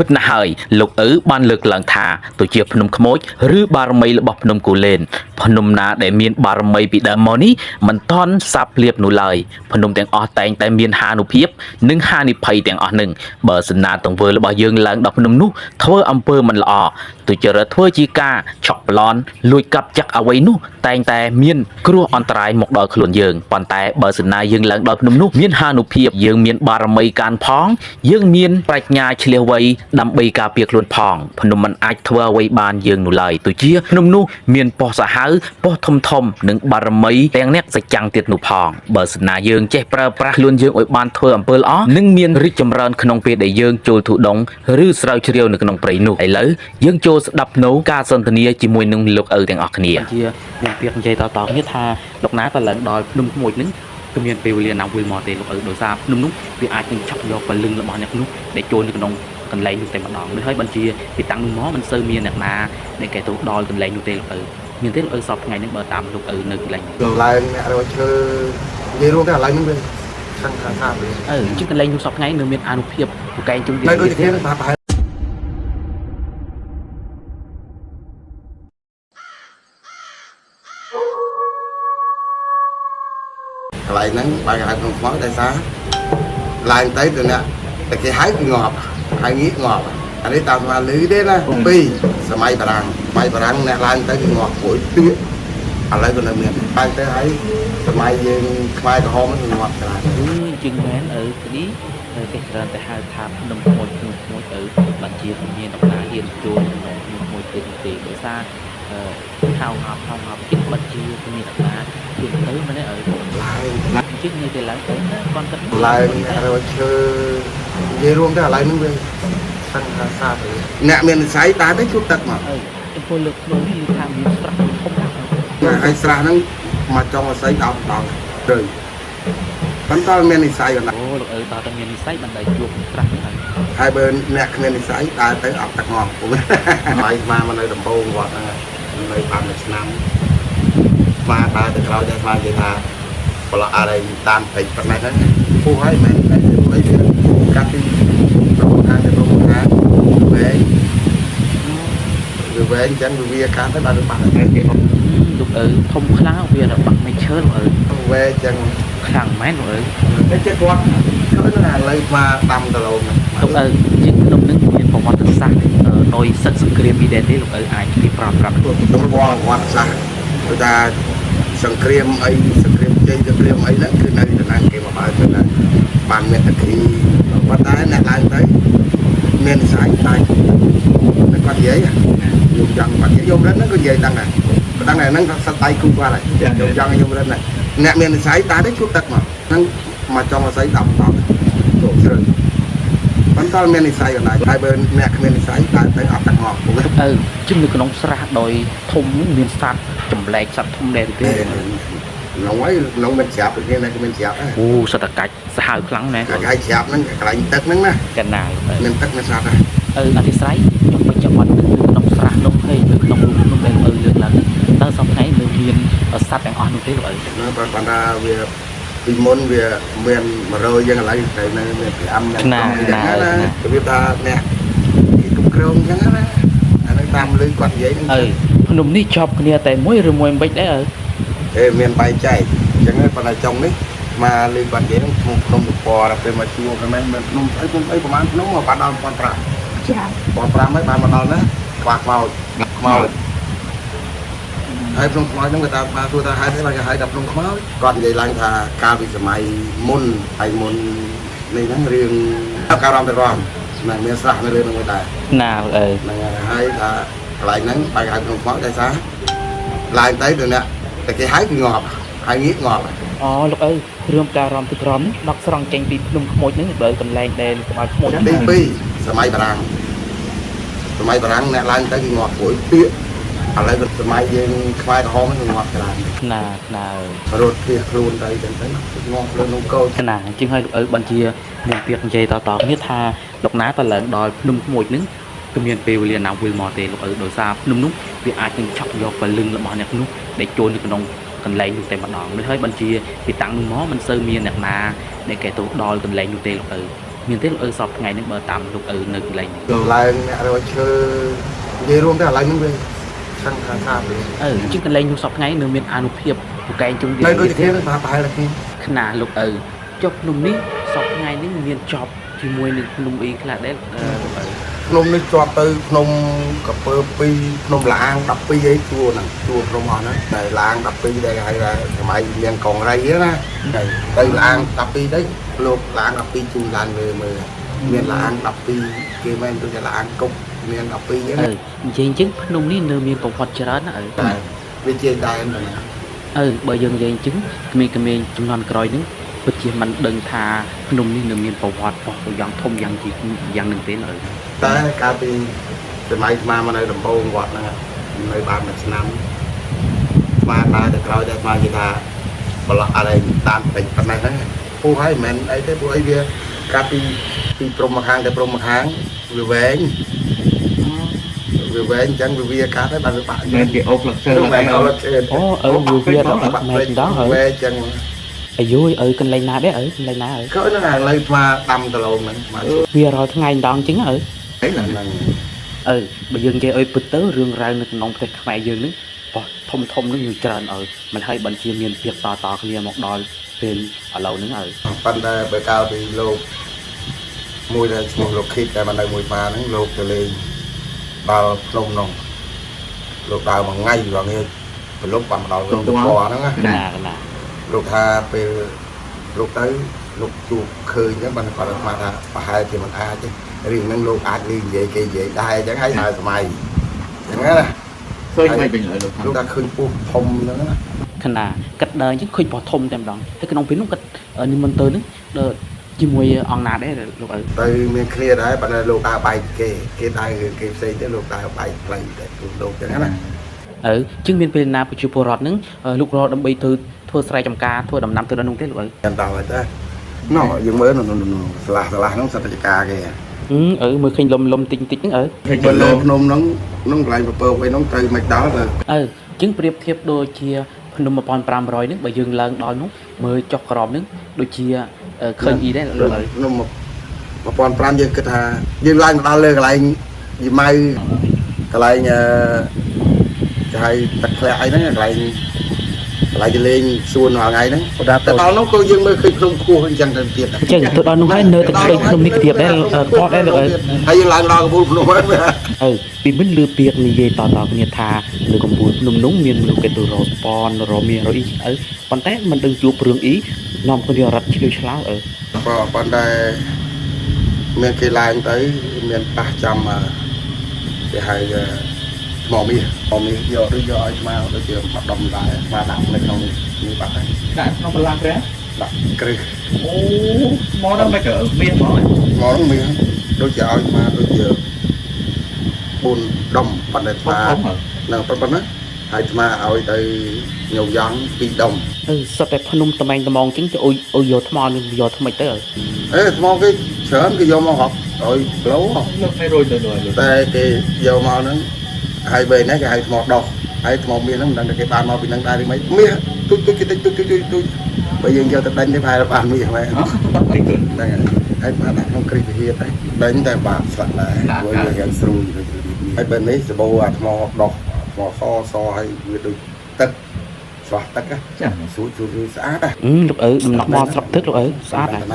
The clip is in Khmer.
ពិតណាស់ហើយលោកឪបានលើកឡើងថាទៅជាភ្នំខ្មោចឬបារមីរបស់ភ្នំគូលែនភ្នំណាដែលមានបារមីពីដើមមកនេះមិនទាន់សាបភ្លាបនោះឡើយភ្នំទាំងអស់តែងតែមានហានុភាពនិងហានិភ័យទាំងអស់នឹងបើសិនណាទង្វើរបស់យើងឡើងដល់ភ្នំនោះធ្វើអំពើមិនល្អទុច្ចរិតធ្វើជាការឆក់ប្លន់លួចកាប់ចាក់អ្វីនោះតែងតែមានគ្រោះអន្តរាយមកដល់ខ្លួនយើងប៉ុន្តែបើសិនណាយើងឡើងដល់ភ្នំនោះមានហានុភាពយើងមានបារមីកានផងយើងមានប្រាជ្ញាឆ្លៀសវៃដើម្បីការពារខ្លួនផងភ្នំមិនអាចធ្វើអ្វីបានយើងនោះឡើយទោះជាភ្នំនោះមានប៉ុស្តិ៍សាហាវប៉ុស្តិ៍ធំធំនិងបារមីទាំងអ្នកសច្ចាំងទៀតនោះផងបើសិនណាយើងចេះប្រើប្រាស់ខ្លួនយើងឲ្យបានធ្វើអំពើល្អនឹងមានរីកចម្រើនក្នុងពេលដែលយើងចូលធុដងឬស្រាវជ្រាវនៅក្នុងព្រៃនោះឥឡូវយើងចូលស្ដាប់នៅការសន្ទនាជាមួយនឹងលោកឪទាំងអស់គ្នាជាមានពាក្យនិយាយតៗគ្នាថាលោកណាក៏ឡើងដល់ភ្នំខ្មោចនឹងគឺមានពេលវេលាណាវិលមកទេលោកឪដោយសារភ្នំនោះវាអាចនឹងឆក់យកពលឹងរបស់អ្នកនោះដែលចូលនៅក្នុងកន្លែងនោះតែម្ដងដូចហើយបញ្ជាពីតាំងនោះមកមិនសូវមានអ្នកណាដែលគេទៅដល់កន្លែងនោះទេលោកឪមានទេលោកឪសពថ្ងៃនេះបើតាមលោកឪនៅកន្លែងនោះឡើងអ្នករកឈើនិយាយរួមតែកន្លែងនោះវាខាងខាងវាអញ្ចឹងកន្លែងនោះសពថ្ងៃនៅមានអានុភាពពូកែជុំវានៅដូចគ្នាបាទប្រហែលកន្លែងហ្នឹងបើគេហៅក្នុងខ្មោចដោយសារឡើងទៅទៅអ្នកតែគេហៅគឺងាប់ហើយងាកងាប់អានេះតាមស្មារតីទេណាពីសម័យបារាំងអ្នកឡើងទៅគឺងាប់ព្រួយទឿឥឡូវក៏នៅមានឡើងទៅហើយសម័យយើងខ្មែរក្រហមហ្នឹងងាប់ច្រើនជាងមែននេះគេច្រើនតែហៅថាភ្នំខ្មោចទៅបញ្ជាមានដំណើរហ៊ានចូលក្នុងភ្នំខ្មោចទេដោយសារហៅងាប់គិតបញ្ជាមានដំណើរហ៊ានទៅមិនទេឡើងជាងនេះទៅឡើងទៅគាត់គិតឡើងរកឈើនិយាយរួមតែកន្លែងហ្នឹងវាខាងខាងសាទៅអ្នកមាននិស័យតាទៅជួបទឹកមកចំពោះលើកខ្លួននេះថាមានស្រះធំណាស់ហើយស្រះហ្នឹងមកចង់អាស័យដល់ទៅប៉ុន្តែមាននិស័យបណ្ដាអូលោកឪតើតែមាននិស័យបណ្ដាជួបស្រះហ្នឹងហើយបើអ្នកគ្មាននិស័យដើរទៅអត់ទឹកងល់ហើយមកនៅដំបូងគាត់ហ្នឹងនៅបានមួយឆ្នាំមកដើរទៅក្រោយតែមកនិយាយថាប្លក់អរិយតាមពេកប៉ុណ្ណេះហ្នឹងពូហើយមិនតែអីវាកាត់ពីប្រព័ន្ធខាងទៅប្រព័ន្ធខាងវែងអញ្ចឹងវាកាត់ទៅដល់បាក់តែគេលោកឪធំខ្លាំងវាទៅបាក់មិនឈើលោកឪវែងអញ្ចឹងខ្លាំងមែនលោកឪតែចិត្តគាត់ឃើញថាលើមកដាំដលងលោកឪជាងក្នុងនឹងមានប្រវត្តិសាស្ត្រដោយសិទ្ធិសង្គ្រាមពីដែរទេលោកឪអាចពីប្រាប់ខ្ញុំប្រវត្តិសាស្ត្រគឺថាសង្គ្រាមអីសង្គ្រាមជ័យសង្គ្រាមអីហ្នឹងគឺនៅតំណាងគេមកបើទៅណាបានមេតាគីប៉ុន្តែអ្នកឡើងទៅមាននិស័យតែគាត់និយាយខ្ញុំចង់គាត់និយាយយំរិនហ្នឹងក៏និយាយដឹងដែរហ្នឹងសិតដៃគូគាត់ហើយខ្ញុំចង់យំរិនដែរអ្នកមាននិស័យតែទៅជួបទឹកមកហ្នឹងមកចង់អាស័យ10ចូលជ្រៅប៉ុន្តែមាននិស័យបណ្ដាហើយបើអ្នកគ្មាននិស័យតែទៅអត់ទឹកមកជិះនៅក្នុងស្រះដោយធំមានសត្វចម្លែកសត្វធំដែរទេក្នុងហើយក្នុងមិនច្រាប់គ្នាណាគ្មានច្រាប់អូសត្វកាច់សាហាវខ្លាំងណាស់កាច់ហើយច្រាប់ហ្នឹងកន្លែងទឹកហ្នឹងណាកណ្ដាលមានទឹកមានសត្វអធិស្ឋានខ្ញុំបញ្ជាក់បាត់នៅក្នុងស្រះនោះហើយនៅក្នុងរូបនោះដែលលើកឡើងតើសប្តាហ៍នៅមានសត្វទាំងអស់នោះទេលោកឪប៉ុន្តែវាពីមុនវាមាន100យ៉ាងឥឡូវទៅនៅមាន5យ៉ាងណាវាថាអ្នកគេគ្រប់គ្រងអញ្ចឹងណាអានឹងតាមលឺគាត់និយាយហ្នឹងភ្នំនេះជាប់គ្នាតែមួយឬមួយមិនដែរមានបែងចែកអញ្ចឹងប៉ុន្តែចុងនេះមកលឺគាត់និយាយហ្នឹងភ្នំពពណ៌ពេលមកជួបហ្នឹងមានភ្នំអីប្រហែលភ្នំមកបានដល់1500ចា1500ហើយបានមកដល់ណាខ្វះខ្មោចហើយភ្នំខ្មោចហ្នឹងគាត់ថាសួរថាហេតុអីបានគេហៅថាភ្នំខ្មោចគាត់និយាយឡើងថាកាលពីសម័យមុនហើយមុននេះហ្នឹងរឿងការរំទៅរំហ្នឹងមានស្រះនៅលើហ្នឹងមួយដែរណាហ្នឹងហើយថាកន្លែងហ្នឹងបើគេហៅភ្នំខ្មោចដោយសារឡើងទៅទៅអ្នកតែគេហៅគឺងាប់ហើយងាកងាប់អូលោកឪរឿងការរំទឹករំដកស្រង់ចេញពីភ្នំខ្មោចហ្នឹងបើកន្លែងដែលក្បាលខ្មោចហ្នឹងទី2សម័យបារាំងអ្នកឡើងទៅគឺងាប់ព្រួយពាកឥឡូវក៏សម័យយើងខ្មែរក្រហមហ្នឹងងាប់ច្រើនណារត់ពីខ្លួនទៅចឹងទៅងាប់លើនំកោចណាជាងឲ្យលោកឪបញ្ជាមានពាក្យនិយាយតគ្នាថាលោកណាក៏ឡើងដល់ភ្នំខ្មោចហ្នឹងគឺមានពេលវេលាណាវិលមកទេលោកឪដោយសារភ្នំនោះវាអាចនឹងឆក់យកពលឹងរបស់អ្នកនោះដែលចូលនៅក្នុងកន្លែងនោះតែម្ដងដូចហើយបញ្ជាពីតាំងនោះមកមិនសូវមានអ្នកណាដែលគេទៅដល់កន្លែងនោះទេលោកឪ មានទេលោកអ៊ឺសពថ្ងៃនេះបើតាមលោកអ៊ឺនៅកន្លែងនេះ ឡើងអ្នករយឈើនិយាយរួមតែឡើងនឹងវាខាងខាងវិញ ជាកន្លែងនោះសពថ្ងៃនៅមានអានុភាពពូកែងជុំវិញ នៅដូចគ្នាប្រហែលគ្នា ខណៈលោកអ៊ឺចុះភ្នំនេះសពថ្ងៃនេះមានចប់ជាមួយនឹងភ្នំអ៊ីខ្លះដែរលោកអ៊ឺ ភ្នំនេះជាប់ទៅភ្នំកពើ2ភ្នំលាង12អីជួរហ្នឹងជួរភ្នំអស់ហ្នឹងតែលាង12ដែលហៅថាសម័យមានកងរៃណាទៅលាង12ទៅលោកលាង12ជូនឡានមើលមានលាង12គេមិនទៅលាងកុកមាន12ហ្នឹង និយាយអញ្ចឹងភ្នំនេះនៅមានប្រវត្តិច្រើនណាអ៊ឺ តែវាជាដែនហ្នឹង បើយើងនិយាយអញ្ចឹងក្មេងៗចំនួនក្រោយហ្នឹងពិតជាមិនដឹងថាភ្នំនេះនៅមានប្រវត្តិបោះយ៉ាងធំយ៉ាងយ៉ាងនឹងទេអ៊ឺ តែកាលពីសម័យស្មាមកនៅដំបូងវត្តហ្នឹងនៅបានមួយឆ្នាំស្មាដើរទៅក្រោយតែស្មានិយាយថាប្រឡោះអីតាមពេញប៉ុណ្ណេះហ្នឹងពូហើយមិនអីទេពូអីវាកាលពីព្រំម្ខាងទៅព្រំម្ខាងវាវែងអញ្ចឹងវាកាត់ហើយបានវាបាក់ មែនគេអុកលឹកឈើ មែនអត់ទេ វាដល់បាក់ម៉ែដល់ហើយ វែងអញ្ចឹង អាយុអ៊ឺកន្លែងណាដែរអ៊ឺកន្លែងណាអ៊ឺ ក៏ហ្នឹងឥឡូវស្មាដាំដលងហ្នឹងស្មា វារាល់ថ្ងៃម្ដងអញ្ចឹងអ៊ឺ អីឡើង ហ្នឹង បើយើងនិយាយឲ្យពិតទៅរឿងរ៉ាវនៅក្នុងប្រទេសខ្មែរយើងនេះបោះធំនឹងយើងច្រើនអ៊ឺមិនហើយបញ្ជាមានភាពតគ្នាមកដល់ពេលឥឡូវហ្នឹងអ៊ឺ ប៉ុន្តែបើកាលពីលោកមួយដែលឈ្មោះលោកខិតតែបាននៅមួយស្មាហ្នឹងលោកទៅលេងដល់ភ្នំនោះលោកដើរមួយថ្ងៃរងនេះប្រឡប់បានមកដល់ទៅពណ៌ហ្នឹងណា ណា លោកថាពេលលោកទៅលោកជួបឃើញហ្នឹងបានគាត់ស្មានថាប្រហែលជាមិនអាចទេរឿងហ្នឹងលោកអាចនិយាយគេនិយាយដែរអញ្ចឹងហើយសម័យអញ្ចឹងណា ឃើញមិនវិញលោក លោកថាឃើញពោះធំហ្នឹងណា ខណៈកាត់ដើរអញ្ចឹងឃើញបោះធំតែម្ដងហើយក្នុងពេលនោះកាត់និមន្តទៅហ្នឹងជាមួយអង្គណាដែរលោកអ៊ឺ ទៅមានគ្នាដែរប៉ុន្តែលោកដើរបែកគេដើររឿងគេផ្សេងទេលោកដើរបែកផ្លូវតែលោកអញ្ចឹងណា ជាងមានពេលណាប្រជាពលរដ្ឋហ្នឹងលោករកដើម្បីទៅធ្វើស្រែចម្ការធ្វើដំណាំទៅដល់នោះទេលោកអ៊ឺ ចាំតើហើយតាណ៎យើងមើលស្លាស់ហ្នឹងសត្វចកាគេ មើលឃើញលំតិចហ្នឹងអ៊ឺ ឃើញ បើ ល លើ ម ភ្នំហ្នឹងកន្លែងពពើវិញហ្នឹងទៅមិនដល់ទៅ ជាងប្រៀបធៀបដូចជាភ្នំ1500ហ្នឹងបើយើងឡើងដល់នោះមើលចុះក្រោមហ្នឹងដូចជាឃើញអ៊ីដែរលោកអ៊ឺ ភ្នំ1500យើងគិតថាយើងឡើងដល់លើកន្លែងយីម៉ៅកន្លែងគេហៅទឹកធ្លាក់អីហ្នឹងកន្លែងទៅលេងសួនរាល់ថ្ងៃហ្នឹងតែដល់នោះក៏យើងមើលឃើញភ្នំខ្ពស់អញ្ចឹងទៅទៀត ចឹងទៅដល់នោះហើយនៅតែឃើញភ្នំនេះទៀតដែរគាត់ដែរលោកអ៊ឺ ហើយយើងឡើងដល់កំពូលភ្នំហ្នឹង ពីមិនលឺពាក្យនិយាយតគ្នាថាលើកំពូលភ្នំនោះមានមនុស្សគេទៅរកស្ពនរកមានរកអ៊ីប៉ុន្តែមិនដឹងជួបរឿងអ៊ីនាំគ្នារត់ឆ្លៀវឆ្លាវប៉ុន្តែមានគេឡើងទៅមានប៉ះចំគេហៅថ្មមាសយកដូចយកឲ្យស្មាដូចជាមកដុំដែរស្មាដាក់នៅក្នុងនេះបាត់ហើយ ដាក់ក្នុងបន្លាព្រះ ដាក់គ្រឹះ អូមកដល់មិនក៏មានហ្មង មកនោះមានដូចជាឲ្យស្មាដូចជា4ដុំប៉ុន្តែស្មានឹងប៉ុណ្ណាហើយស្មាឲ្យទៅញោមយ៉ង2ដុំ សុទ្ធតែភ្នំត្មែងត្មងចឹងទៅអ៊ុយយកថ្មនេះយកថ្មិចទៅ ថ្មគេច្រើនគេយកមករាប់ឲ្យគីឡូ លោកឲ្យរួយទៅដល់ តែគេយកមកហ្នឹងហើយបើនេះគេហៅថ្មដោះហើយថ្មមាសហ្នឹងមិនដឹងថាគេបានមកពីហ្នឹងដែរឬមិនមាសទុយបើយើងយកទៅដេញទៅហើយបានមាសមែន អីគឺ ហ្នឹងហើយបានដាក់ក្នុងគ្រីវិហារទៅដេញតែបានស្លាក់ដែរព្រោះវាយ៉ាងស្រួយហើយបើនេះសបោអាថ្មដោះថ្មសហើយវាដូចទឹកស្រស់ទឹក ចា ស្រួយស្អាត លោកអ៊ឺដំណក់មកស្រាប់ទឹកលោកអ៊ឺស្អាតណាស់